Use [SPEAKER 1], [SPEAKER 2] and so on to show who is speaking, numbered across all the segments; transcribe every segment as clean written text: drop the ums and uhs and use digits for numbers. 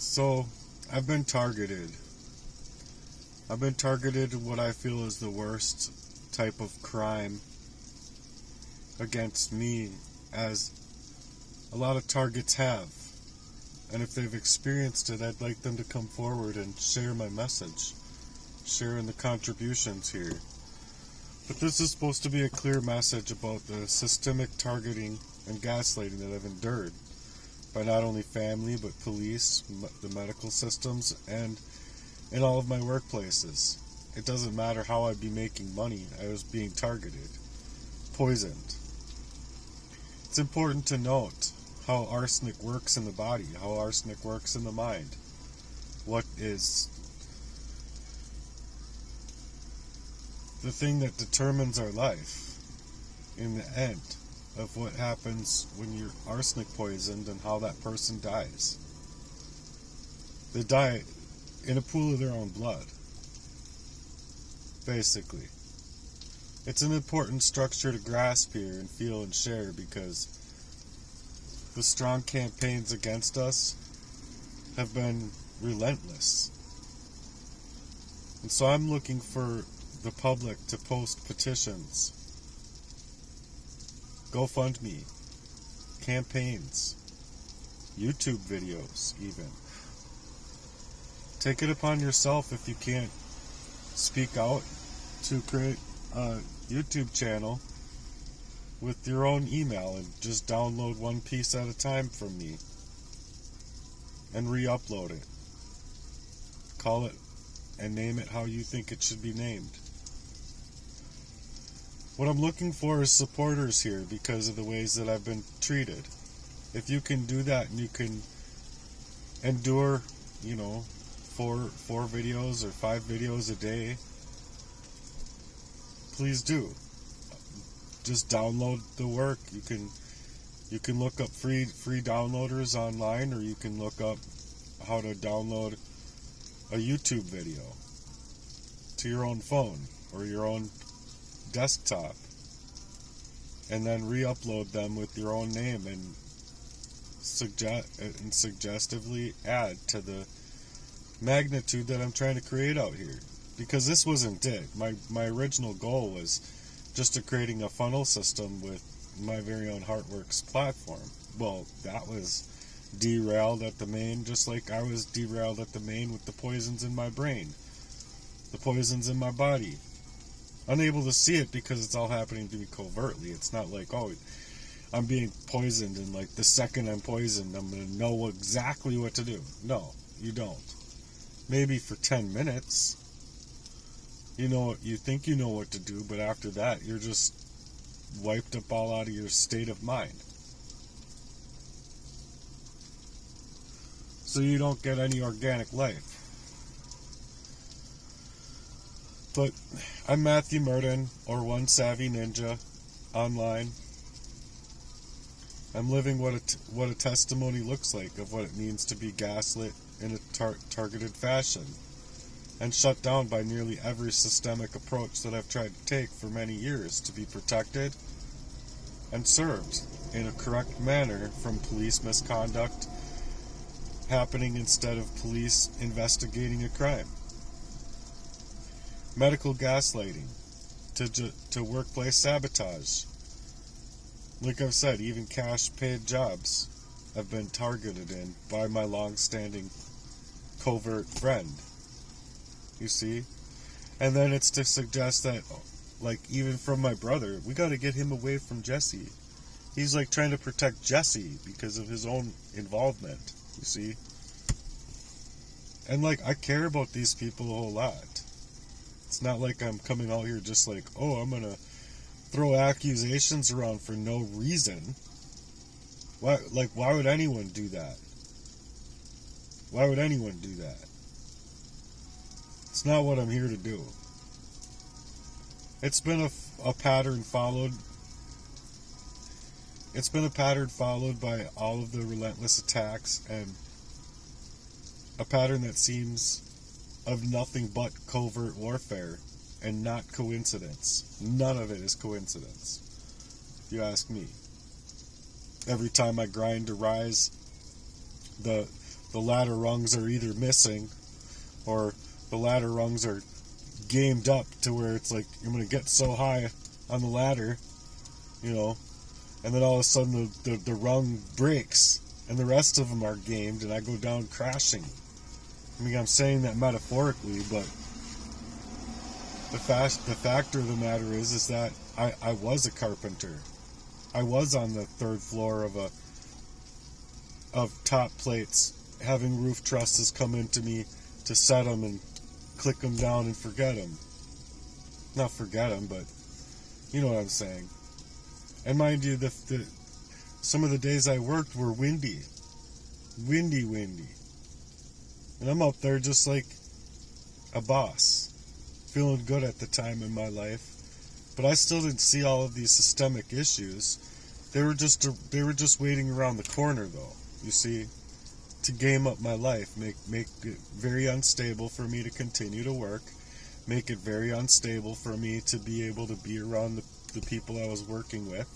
[SPEAKER 1] So, I've been targeted. I've been targeted in what I feel is the worst type of crime against me, as a lot of targets have. And if they've experienced it, I'd like them to come forward and share my message, share in the contributions here. But this is supposed to be a clear message about the systemic targeting and gaslighting that I've endured by not only family, but police, the medical systems, and in all of my workplaces. It doesn't matter how I'd be making money, I was being targeted, poisoned. It's important to note how arsenic works in the body, how arsenic works in the mind. What is the thing that determines our life in the end of what happens when you're arsenic poisoned and how that person dies. They die in a pool of their own blood, basically. It's an important structure to grasp here and feel and share, because the strong campaigns against us have been relentless. And so I'm looking for the public to post petitions, GoFundMe, campaigns, YouTube videos even. Take it upon yourself, if you can't speak out, to create a YouTube channel with your own email and just download one piece at a time from me and re-upload it. Call it and name it how you think it should be named. What I'm looking for is supporters here because of the ways that I've been treated. If you can do that and you can endure, four videos or 5 videos a day, please do. Just download the work. You can look up free downloaders online, or you can look up how to download a YouTube video to your own phone or your own desktop, and then re-upload them with your own name and suggestively add to the magnitude that I'm trying to create out here. Because this wasn't it. My original goal was just to creating a funnel system with my very own Heartworks platform. Well, that was derailed at the main, just like I was derailed at the main with the poisons in my brain, the poisons in my body. Unable to see it because it's all happening to me covertly. It's not like, I'm being poisoned and like the second I'm poisoned, I'm going to know exactly what to do. No, you don't. Maybe for 10 minutes, you think you know what to do, but after that, you're just wiped up all out of your state of mind. So you don't get any organic life. But I'm Matthew Murden, or One Savvy Ninja, online. I'm living what a testimony looks like of what it means to be gaslit in a targeted fashion, and shut down by nearly every systemic approach that I've tried to take for many years to be protected and served in a correct manner from police misconduct happening instead of police investigating a crime. Medical gaslighting to workplace sabotage. Like I've said, even cash-paid jobs have been targeted in by my long-standing covert friend. You see? And then it's to suggest that, even from my brother, we got to get him away from Jesse. He's trying to protect Jesse because of his own involvement, you see? And I care about these people a whole lot. It's not like I'm coming out here just I'm going to throw accusations around for no reason. Why would anyone do that? Why would anyone do that? It's not what I'm here to do. It's been a pattern followed. It's been a pattern followed by all of the relentless attacks, and a pattern that seems of nothing but covert warfare and not coincidence. None of it is coincidence, if you ask me. Every time I grind to rise, the the ladder rungs are either missing or the ladder rungs are gamed up to where it's like you're going to get so high on the ladder, and then all of a sudden the rung breaks and the rest of them are gamed and I go down crashing. I mean, I'm saying that metaphorically, but the factor of the matter is that I was a carpenter. I was on the third floor of top plates, having roof trusses come into me to set them and click them down and forget them. Not forget them, but you know what I'm saying. And mind you, some of the days I worked were windy. And I'm up there just like a boss, feeling good at the time in my life. But I still didn't see all of these systemic issues. They were just waiting around the corner, though. You see, to game up my life, make it very unstable for me to continue to work, make it very unstable for me to be able to be around the people I was working with.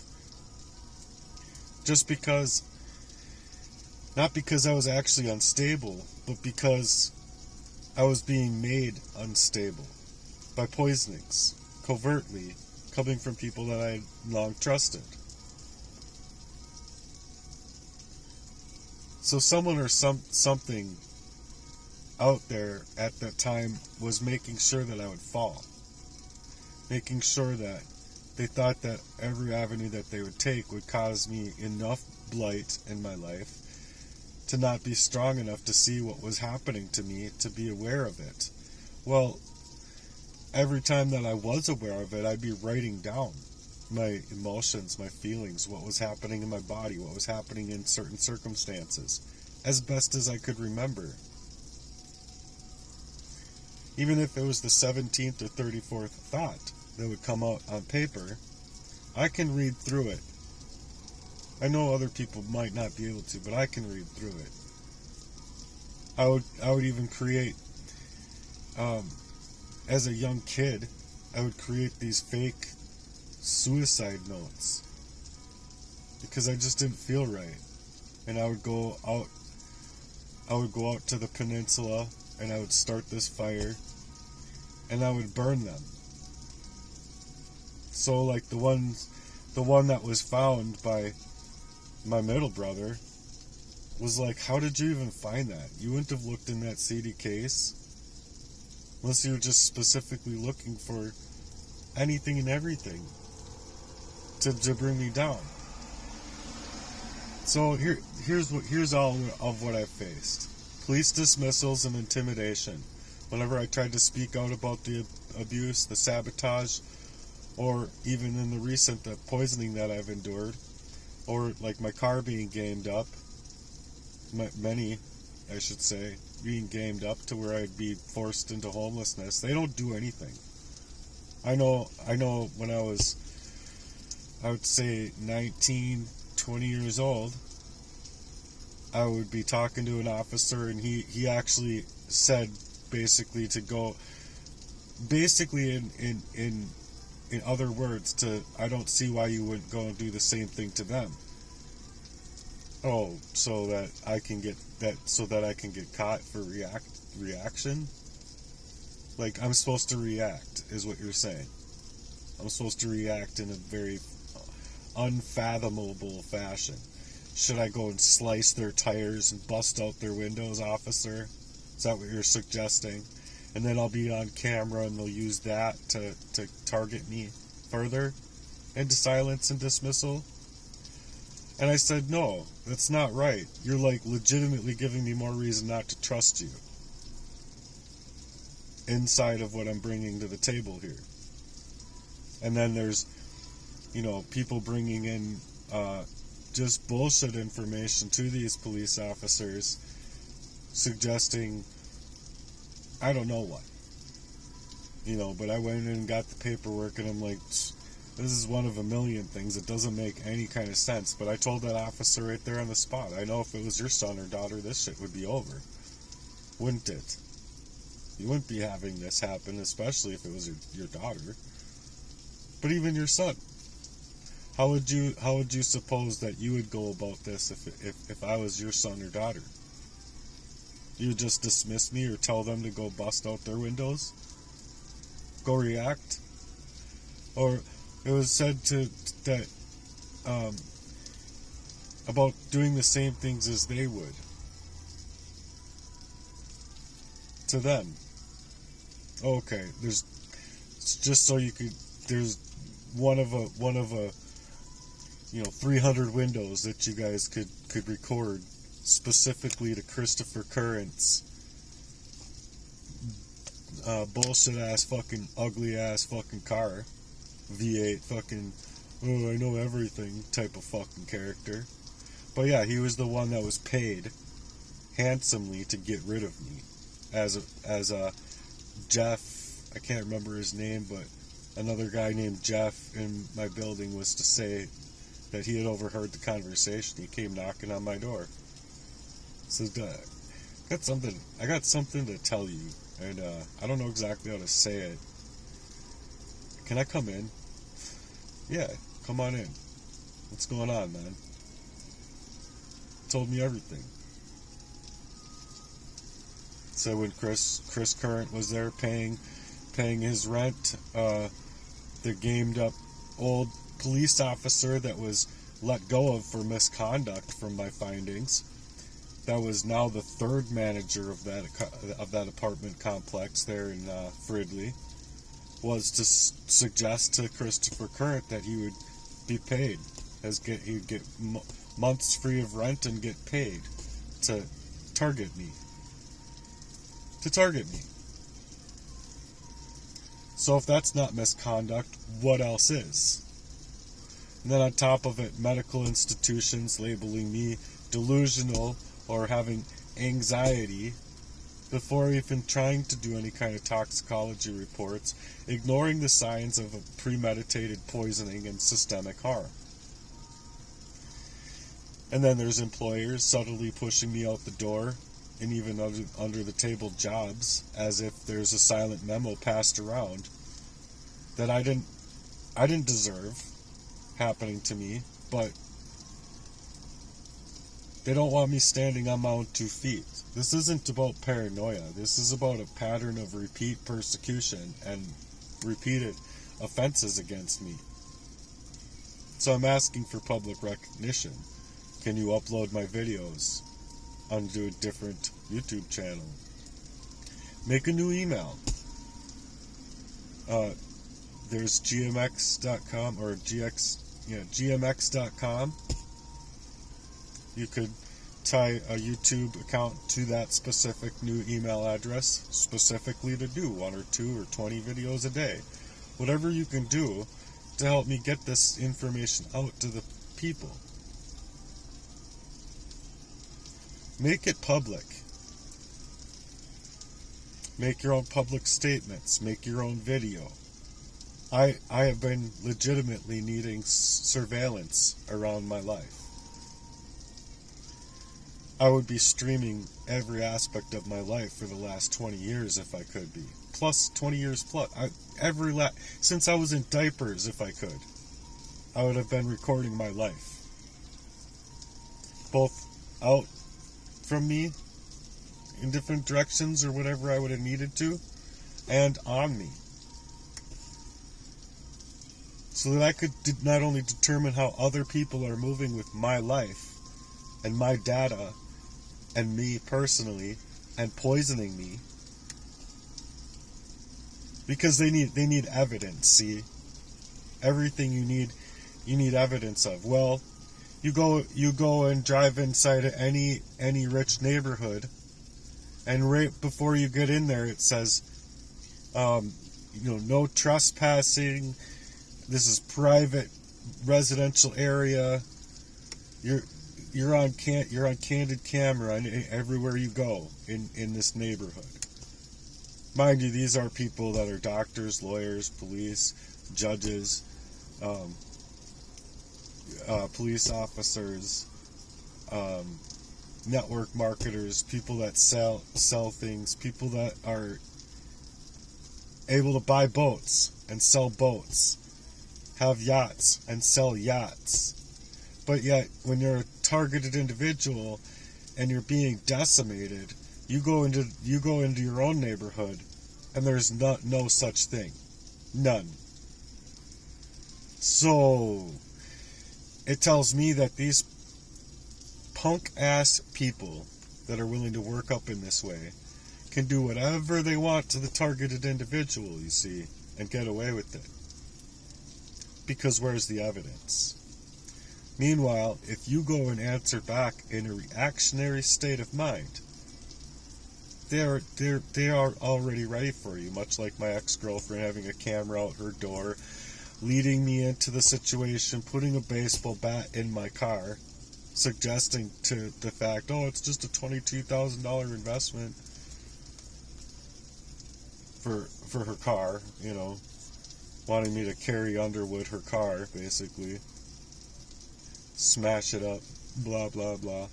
[SPEAKER 1] Just because, not because I was actually unstable, but because I was being made unstable by poisonings, covertly, coming from people that I had long trusted. So someone or something out there at that time was making sure that I would fall. Making sure that they thought that every avenue that they would take would cause me enough blight in my life to not be strong enough to see what was happening to me, to be aware of it. Well, every time that I was aware of it, I'd be writing down my emotions, my feelings, what was happening in my body, what was happening in certain circumstances, as best as I could remember. Even if it was the 17th or 34th thought that would come out on paper, I can read through it. I know other people might not be able to, but I can read through it. I would even create, as a young kid, I would create these fake suicide notes because I just didn't feel right, and I would go out to the peninsula and I would start this fire and I would burn them. So like the one that was found by my middle brother was like, how did you even find that? You wouldn't have looked in that CD case unless you were just specifically looking for anything and everything to bring me down. So here's all of what I've faced. Police dismissals and intimidation. Whenever I tried to speak out about the abuse, the sabotage, or even in the recent poisoning that I've endured, or like my car being gamed up, many, I should say, being gamed up to where I'd be forced into homelessness. They don't do anything. I know when I would say 19, 20 years old, I would be talking to an officer and he actually said basically to go, basically in other words, to, I don't see why you wouldn't go and do the same thing to them. Oh, so that I can get caught for reaction? Like, I'm supposed to react, is what you're saying. I'm supposed to react in a very unfathomable fashion. Should I go and slice their tires and bust out their windows, officer? Is that what you're suggesting? And then I'll be on camera and they'll use that to target me further into silence and dismissal? And I said, no, that's not right. You're like legitimately giving me more reason not to trust you inside of what I'm bringing to the table here. And then there's, people bringing in just bullshit information to these police officers, suggesting I don't know what. But I went in and got the paperwork and I'm like, this is one of a million things. It doesn't make any kind of sense. But I told that officer right there on the spot, I know if it was your son or daughter, this shit would be over. Wouldn't it? You wouldn't be having this happen, especially if it was your daughter. But even your son. How would you suppose that you would go about this if I was your son or daughter? You would just dismiss me or tell them to go bust out their windows? Go react? Or it was said that about doing the same things as they would to them. Okay, there's just so you could. There's one of a 300 windows that you guys could record specifically to Christopher Current's bullshit ass fucking ugly ass fucking car, V8 fucking oh I know everything type of fucking character. But yeah, he was the one that was paid handsomely to get rid of me as a Jeff, I can't remember his name, but another guy named Jeff in my building was to say that he had overheard the conversation. He came knocking on my door. So I got something to tell you, and I don't know exactly how to say it. Can I come in? Yeah, come on in. What's going on, man? Told me everything. So when Chris Current was there paying his rent, the gamed up old police officer that was let go of for misconduct, from my findings, that was now the third manager of that apartment complex there in Fridley, was to suggest to Christopher Current that he would be paid, he'd get months free of rent and get paid to target me. So if that's not misconduct, what else is? And then on top of it, medical institutions labeling me delusional or having anxiety before even trying to do any kind of toxicology reports, ignoring the signs of a premeditated poisoning and systemic harm. And then there's employers subtly pushing me out the door, and even under the table jobs, as if there's a silent memo passed around that I didn't deserve happening to me, but they don't want me standing on my own 2 feet. This isn't about paranoia. This is about a pattern of repeat persecution and repeated offenses against me. So I'm asking for public recognition. Can you upload my videos onto a different YouTube channel? Make a new email. There's gmx.com or gmx.com. You could tie a YouTube account to that specific new email address specifically to do 1 or 2 or 20 videos a day. Whatever you can do to help me get this information out to the people. Make it public. Make your own public statements. Make your own video. I have been legitimately needing surveillance around my life. I would be streaming every aspect of my life for the last 20 years if I could be. Plus 20 years plus. Since I was in diapers, if I could, I would have been recording my life. Both out from me in different directions or whatever I would have needed to, and on me. So that I could not only determine how other people are moving with my life and my data and me personally and poisoning me, because they need evidence. See, everything you need evidence of. Well, you go and drive inside of any rich neighborhood, and right before you get in there it says no trespassing, this is private residential area, you're on candid camera everywhere you go in this neighborhood. Mind you, these are people that are doctors, lawyers, police, judges, police officers, network marketers, people that sell things, people that are able to buy boats and sell boats, have yachts and sell yachts. But yet, when you're a targeted individual and you're being decimated You go into your own neighborhood, and there's no such thing. None. So it tells me that these punk ass people that are willing to work up in this way can do whatever they want to the targeted individual, you see, and get away with it. Because where's the evidence? Meanwhile, if you go and answer back in a reactionary state of mind, they are already ready for you, much like my ex-girlfriend having a camera out her door, leading me into the situation, putting a baseball bat in my car, suggesting to the fact, oh, it's just a $22,000 investment for her car, you know, wanting me to carry Underwood her car, basically. Smash it up, blah, blah, blah.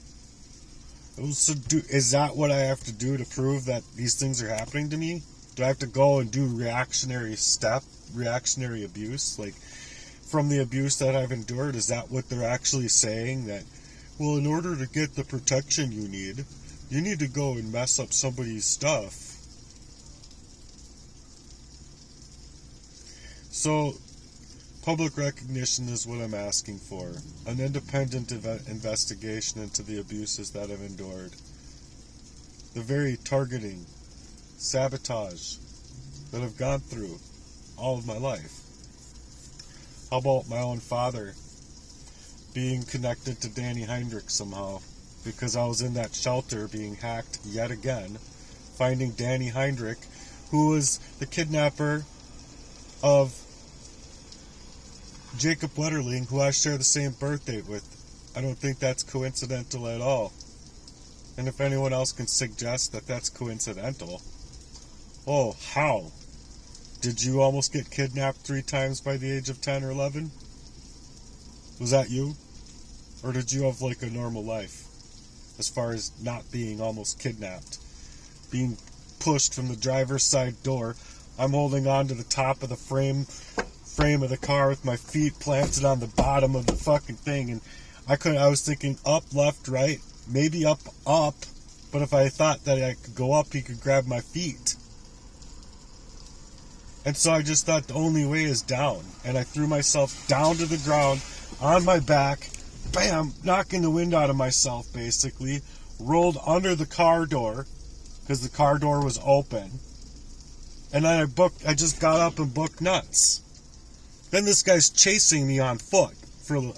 [SPEAKER 1] So is that what I have to do to prove that these things are happening to me? Do I have to go and do reactionary abuse? Like, from the abuse that I've endured, is that what they're actually saying? That, well, in order to get the protection you need to go and mess up somebody's stuff. So, public recognition is what I'm asking for. An independent investigation into the abuses that I've endured. The very targeting, sabotage that I've gone through all of my life. How about my own father being connected to Danny Heinrich somehow? Because I was in that shelter being hacked yet again. Finding Danny Heinrich, who was the kidnapper of Jacob Wetterling, who I share the same birth date with. I don't think that's coincidental at all. And if anyone else can suggest that that's coincidental, oh, how? Did you almost get kidnapped 3 times by the age of 10 or 11? Was that you? Or did you have like a normal life? As far as not being almost kidnapped. Being pushed from the driver's side door. I'm holding on to the top of the frame of the car with my feet planted on the bottom of the fucking thing, and I was thinking up, left, right, maybe up, but if I thought that I could go up, he could grab my feet. And so I just thought the only way is down, and I threw myself down to the ground on my back, bam, knocking the wind out of myself basically, rolled under the car door because the car door was open, and then I just got up and booked nuts. Then this guy's chasing me on foot.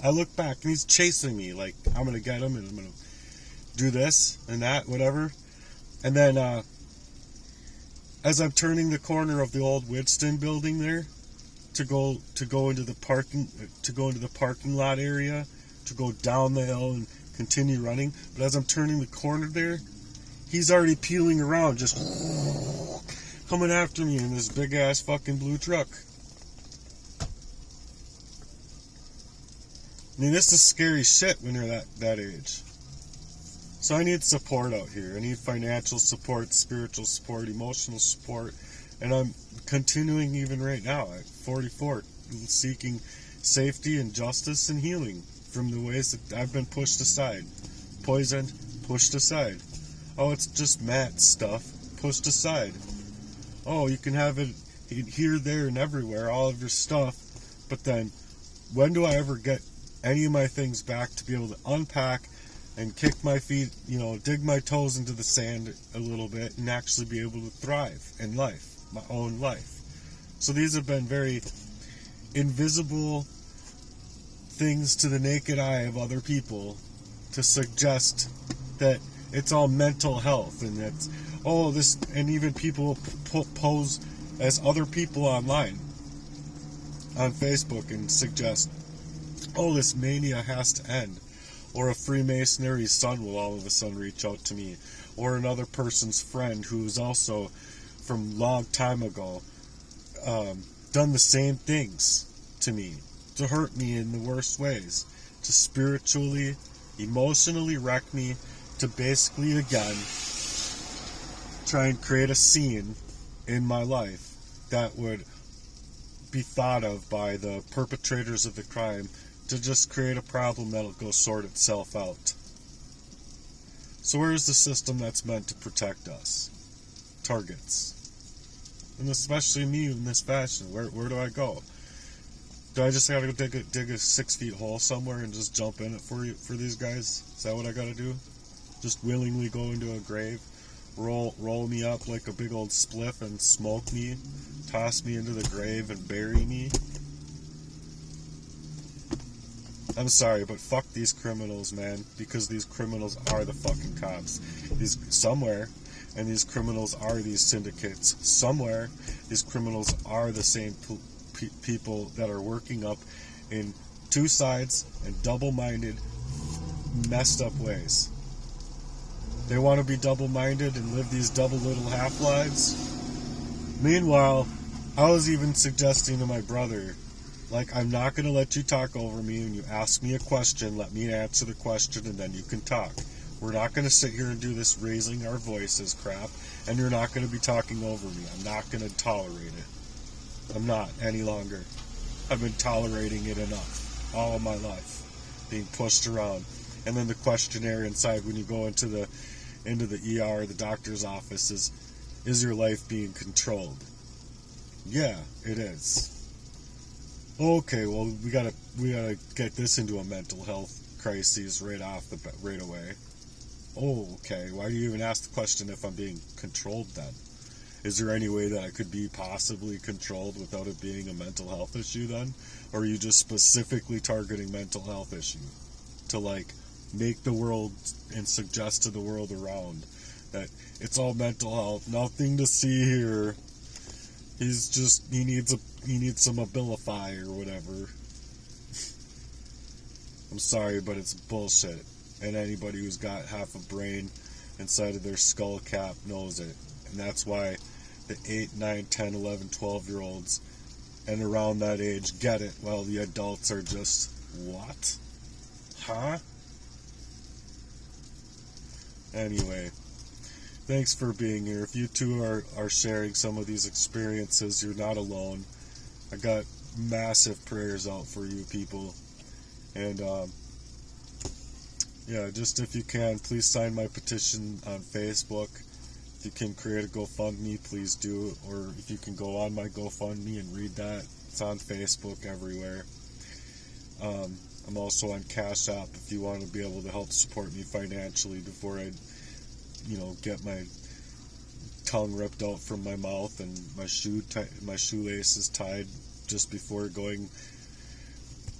[SPEAKER 1] I look back and he's chasing me like I'm going to get him and I'm going to do this and that, whatever. And then as I'm turning the corner of the old Winston building there to go into the parking lot area, to go down the hill and continue running. But as I'm turning the corner there, he's already peeling around, just coming after me in this big ass fucking blue truck. I mean, this is scary shit when you're that age. So I need support out here. I need financial support, spiritual support, emotional support. And I'm continuing even right now at 44, seeking safety and justice and healing from the ways that I've been pushed aside. Poisoned, pushed aside. Oh, it's just Matt stuff, pushed aside. Oh, you can have it here, there, and everywhere, all of your stuff. But then, when do I ever get any of my things back to be able to unpack and kick my feet, dig my toes into the sand a little bit and actually be able to thrive in life, my own life? So these have been very invisible things to the naked eye of other people to suggest that it's all mental health and that's, and even people pose as other people online on Facebook and suggest, this mania has to end. Or a Freemasonry son will all of a sudden reach out to me. Or another person's friend who's also from long time ago done the same things to me. To hurt me in the worst ways. To spiritually, emotionally wreck me. To basically, again, try and create a scene in my life that would be thought of by the perpetrators of the crime to just create a problem that'll go sort itself out. So where's the system that's meant to protect us? Targets. And especially me in this fashion. Where do I go? Do I just gotta go dig a 6 feet hole somewhere and just jump in it for these guys? Is that what I gotta do? Just willingly go into a grave, roll me up like a big old spliff and smoke me, toss me into the grave and bury me? I'm sorry, but fuck these criminals, man, because these criminals are the fucking cops. These somewhere, and these criminals are these syndicates. Somewhere, these criminals are the same people that are working up in two sides and double-minded, messed up ways. They want to be double-minded and live these double little half-lives. Meanwhile, I was even suggesting to my brother, like, I'm not going to let you talk over me. When you ask me a question, let me answer the question and then you can talk. We're not going to sit here and do this raising our voices crap, and you're not going to be talking over me. I'm not going to tolerate it. I'm not any longer. I've been tolerating it enough all of my life, being pushed around. And then the questionnaire inside when you go into the ER, the doctor's office, is your life being controlled? Yeah, it is. Okay, well, we gotta get this into a mental health crisis right away. Oh, okay. Why do you even ask the question if I'm being controlled then? Is there any way that I could be possibly controlled without it being a mental health issue then? Or are you just specifically targeting mental health issue to like make the world and suggest to the world around that it's all mental health, nothing to see here. He needs some Abilify or whatever. I'm sorry, but it's bullshit. And anybody who's got half a brain inside of their skull cap knows it. And that's why the 8, 9, 10, 11, 12-year-olds and around that age get it, while the adults are just, what? Huh? Anyway, thanks for being here. If you too are sharing some of these experiences, you're not alone. I got massive prayers out for you people. And, yeah, just if you can, please sign my petition on Facebook. If you can create a GoFundMe, please do. Or if you can go on my GoFundMe and read that. It's on Facebook everywhere. I'm also on Cash App if you want to be able to help support me financially before I, get my tongue ripped out from my mouth and my shoelaces tied just before going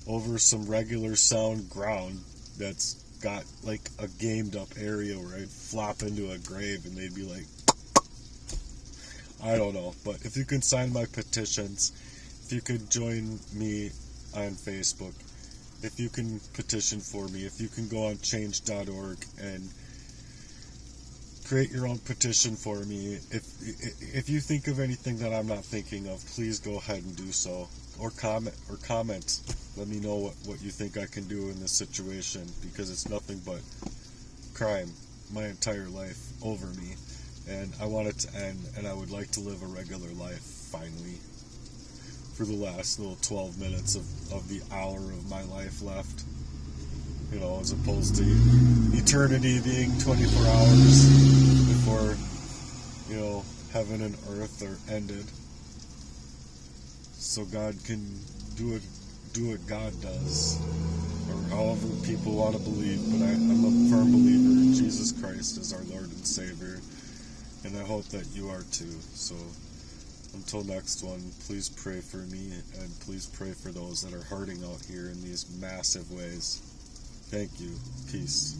[SPEAKER 1] over some regular sound ground that's got like a gamed up area where I'd flop into a grave and they'd be like, I don't know. But if you can sign my petitions, if you could join me on Facebook, if you can petition for me, if you can go on change.org and create your own petition for me, if you think of anything that I'm not thinking of, please go ahead and do so, or comment. Let me know what you think I can do in this situation, because it's nothing but crime my entire life over me, and I want it to end, and I would like to live a regular life finally for the last little 12 minutes of the hour of my life left, as opposed to eternity being 24 hours before heaven and earth are ended, so God can do what God does, or however people want to believe. But I'm a firm believer in Jesus Christ as our Lord and Savior, and I hope that you are too. So until next one, please pray for me, and please pray for those that are hurting out here in these massive ways. Thank you. Peace.